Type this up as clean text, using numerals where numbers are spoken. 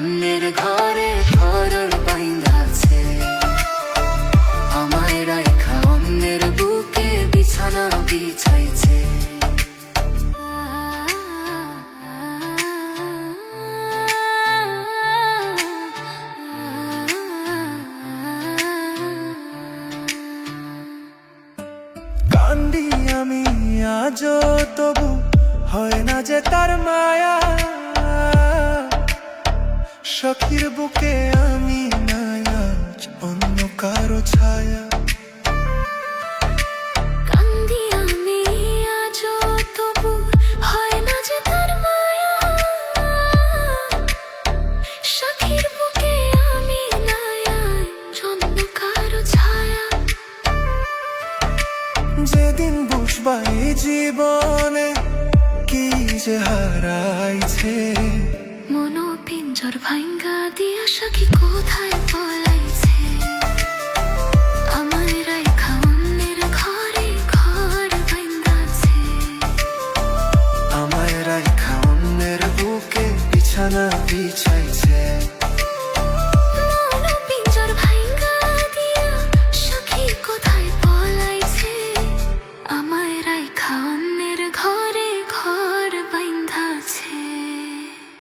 অন্যের ঘরে ঘরের বাইন্দাছে, আমায় রাইখা অন্যের বুকে বিছানা বিছাইছে। কান্দি আমি আজও, তবু হয় না যে তার মায়া। সখীর বুকে আমি নাই আজ অন্য কারো ছায়া। কান্দি আমি আজও, তবু হয় না যে তার মায়া। সখীর বুকে আমি নাই আজ অন্য কারো ছায়া। যেদিন বুঝবা এই জীবনে কি যে হারাইছে, মনো পিঞ্জর ভাঙ্গা দিয়া সখী কোথায়